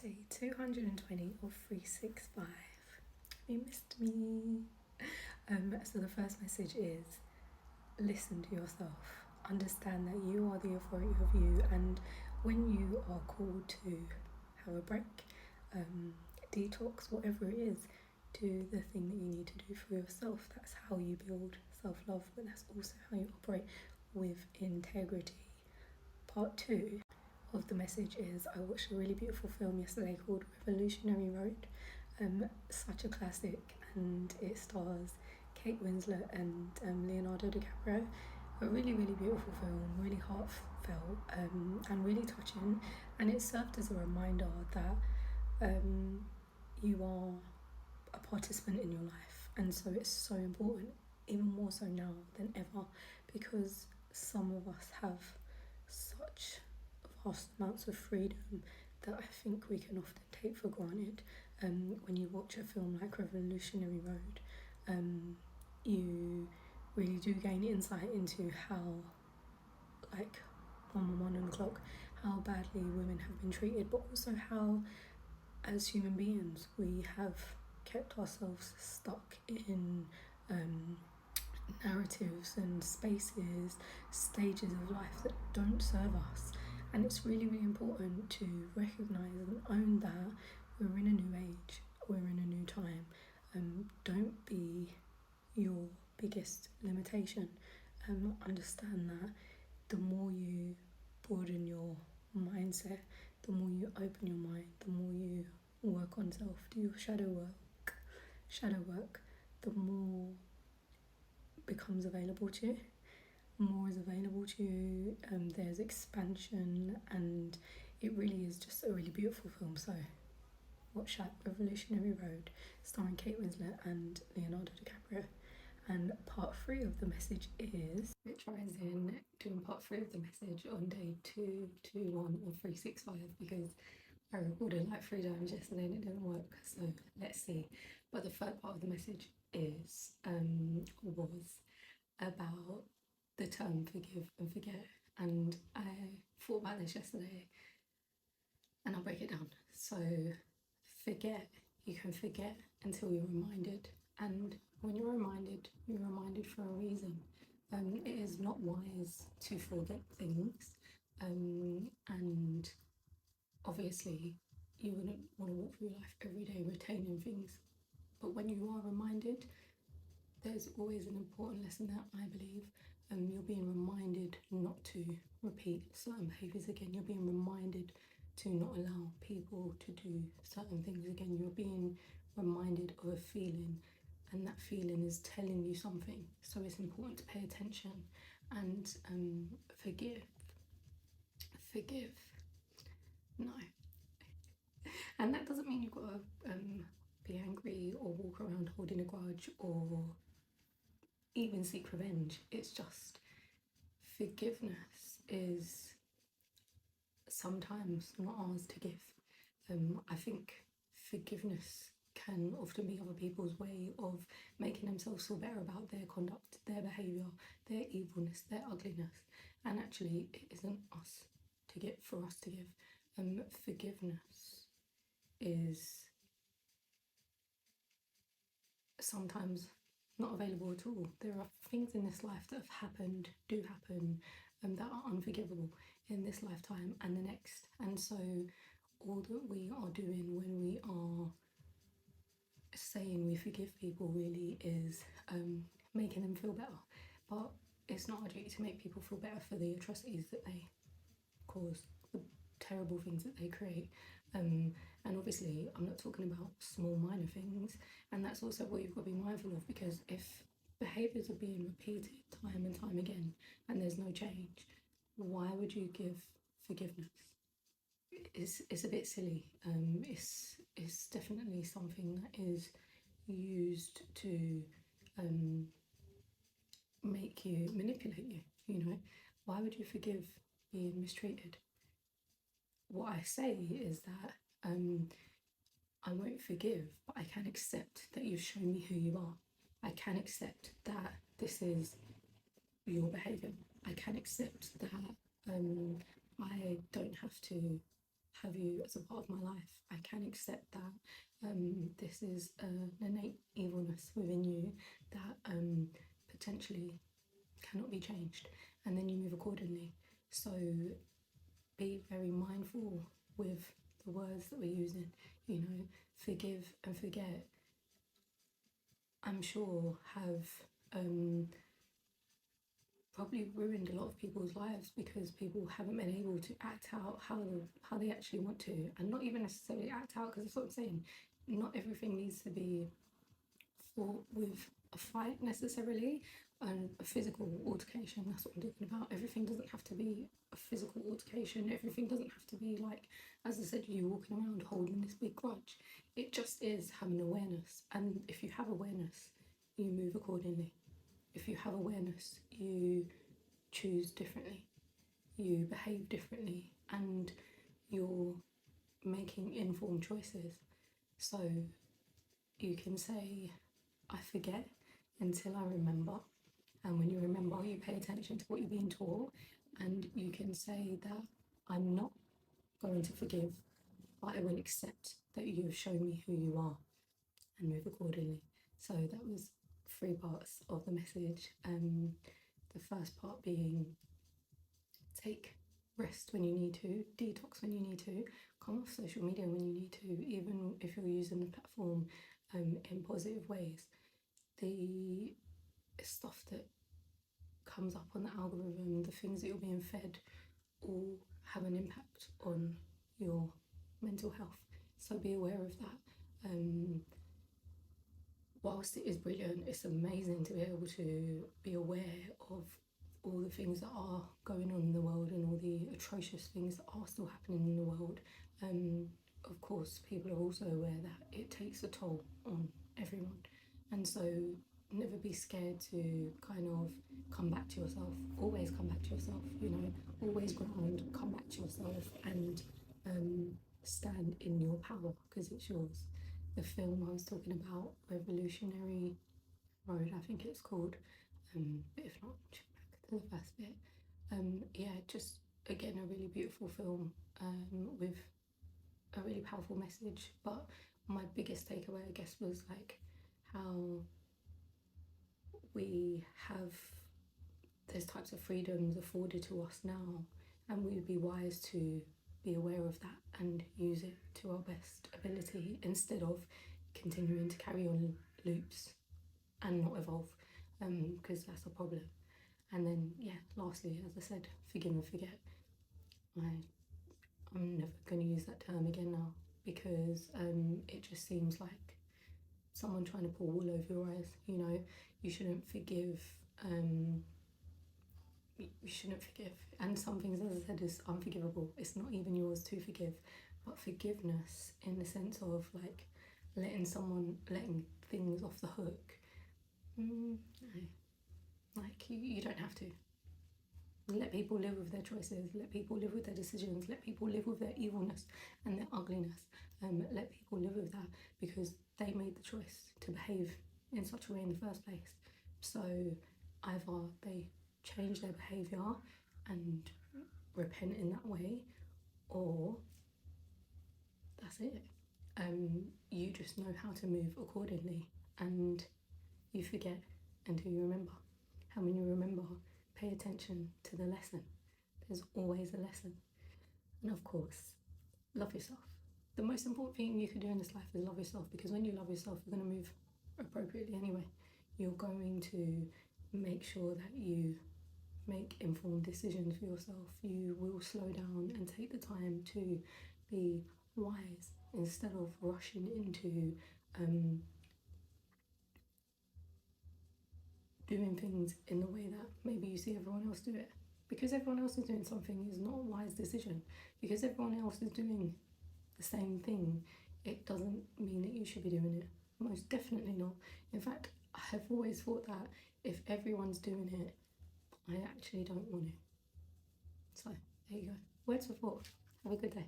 Day 220 of 365. You missed me. So the first message is listen to yourself. Understand that you are the authority of you, and when you are called to have a break, detox, whatever it is, do the thing that you need to do for yourself. That's how you build self-love, but that's also how you operate with integrity. Part 2 of the message is I watched a really beautiful film yesterday called Revolutionary Road. Such a classic, and it stars Kate Winslet and Leonardo DiCaprio. A really beautiful film, really heartfelt, and really touching, and it served as a reminder that you are a participant in your life, and so it's so important, even more so now than ever, because some of us have such vast amounts of freedom that I think we can often take for granted. When you watch a film like Revolutionary Road, you really do gain insight into how, like, on the clock, how badly women have been treated, but also how, as human beings, we have kept ourselves stuck in narratives and spaces, stages of life that don't serve us. And it's really important to recognise and own that we're in a new age, we're in a new time. Don't be your biggest limitation. Understand that the more you broaden your mindset, the more you open your mind, the more you work on self, do your shadow work, the more becomes available to you. More is available to you. There's expansion, and it really is just a really beautiful film. So watch that, Revolutionary Road, starring Kate Winslet and Leonardo DiCaprio. And part 3 of the message is it tries in doing part 3 of the message on day 221 of 365, because I recorded like 3 times yesterday and it didn't work, so let's see. But the third part of the message is was about the term forgive and forget, and I thought about this yesterday and I'll break it down. So forget, you can forget until you're reminded, and when you're reminded for a reason. It is not wise to forget things, and obviously you wouldn't want to walk through life every day retaining things, but when you are reminded, there's always an important lesson that I believe. You're being reminded not to repeat certain behaviours again. You're being reminded to not allow people to do certain things again. You're being reminded of a feeling, and that feeling is telling you something. So it's important to pay attention and forgive. No. And that doesn't mean you've got to be angry or walk around holding a grudge or even seek revenge. It's just forgiveness is sometimes not ours to give. I think forgiveness can often be other people's way of making themselves feel better about their conduct, their behaviour, their evilness, their ugliness, and actually it isn't us to give, for us to give. Forgiveness is sometimes not available at all. There are things in this life that have happened, do happen, that are unforgivable in this lifetime and the next. And so all that we are doing when we are saying we forgive people really is making them feel better. But it's not our duty to make people feel better for the atrocities that they cause, the terrible things that they create. And obviously I'm not talking about small minor things, and that's also what you've got to be mindful of, because if behaviours are being repeated time and time again and there's no change, why would you give forgiveness? It's a bit silly. It's definitely something that is used to make you, manipulate you, you know. Why would you forgive being mistreated? What I say is that I won't forgive, but I can accept that you've shown me who you are. I can accept that this is your behaviour. I can accept that I don't have to have you as a part of my life. I can accept that this is an innate evilness within you that potentially cannot be changed, and then you move accordingly. So be very mindful with the words that we're using. You know, forgive and forget, I'm sure, have probably ruined a lot of people's lives because people haven't been able to act out how they actually want to, and not even necessarily act out, because that's what I'm saying. Not everything needs to be fought with a fight necessarily, and a physical altercation. That's what I'm talking about. Everything doesn't have to be a physical altercation. Everything doesn't have to be like, as I said, you walking around holding this big grudge. It just is having awareness, and if you have awareness, you move accordingly. If you have awareness, you choose differently, you behave differently, and you're making informed choices. So you can say, I forget until I remember. And when you remember, you pay attention to what you're being taught, and you can say that I'm not going to forgive, but I will accept that you have shown me who you are, and move accordingly. So that was 3 parts of the message. The first part being take rest when you need to, detox when you need to, come off social media when you need to, even if you're using the platform in positive ways. The stuff that comes up on the algorithm, the things that you're being fed, all have an impact on your mental health. So be aware of that. Whilst it is brilliant, it's amazing to be able to be aware of all the things that are going on in the world and all the atrocious things that are still happening in the world. Of course, people are also aware that it takes a toll on everyone, and so never be scared to kind of come back to yourself. Always come back to yourself, you know, always ground, come back to yourself, and stand in your power because it's yours. The film I was talking about, Revolutionary Road, I think it's called. But if not, check back to the first bit. Yeah, just again a really beautiful film with a really powerful message. But my biggest takeaway, I guess, was like how we have those types of freedoms afforded to us now, and we would be wise to be aware of that and use it to our best ability instead of continuing to carry on loops and not evolve, because that's a problem. And then, yeah, lastly, as I said, forgive and forget. I'm never going to use that term again now because it just seems like someone trying to pull wool over your eyes. You know, you shouldn't forgive. You shouldn't forgive. And some things, as I said, is unforgivable. It's not even yours to forgive. But forgiveness in the sense of like letting things off the hook. No. Like you don't have to. Let people live with their choices. Let people live with their decisions. Let people live with their evilness and their ugliness. Let people live with that because they made the choice to behave in such a way in the first place. So either they change their behaviour and repent in that way, or that's it. You just know how to move accordingly, and you forget until you remember. And when you remember, pay attention to the lesson. There's always a lesson. And of course, love yourself. The most important thing you can do in this life is love yourself, because when you love yourself, you're going to move appropriately anyway. You're going to make sure that you make informed decisions for yourself. You will slow down and take the time to be wise instead of rushing into doing things in the way that maybe you see everyone else do it. Because everyone else is doing something is not a wise decision. Because everyone else is doing the same thing, it doesn't mean that you should be doing it. Most definitely not. In fact, I've always thought that if everyone's doing it, I actually don't want to. So, there you go. Words for thought. Have a good day.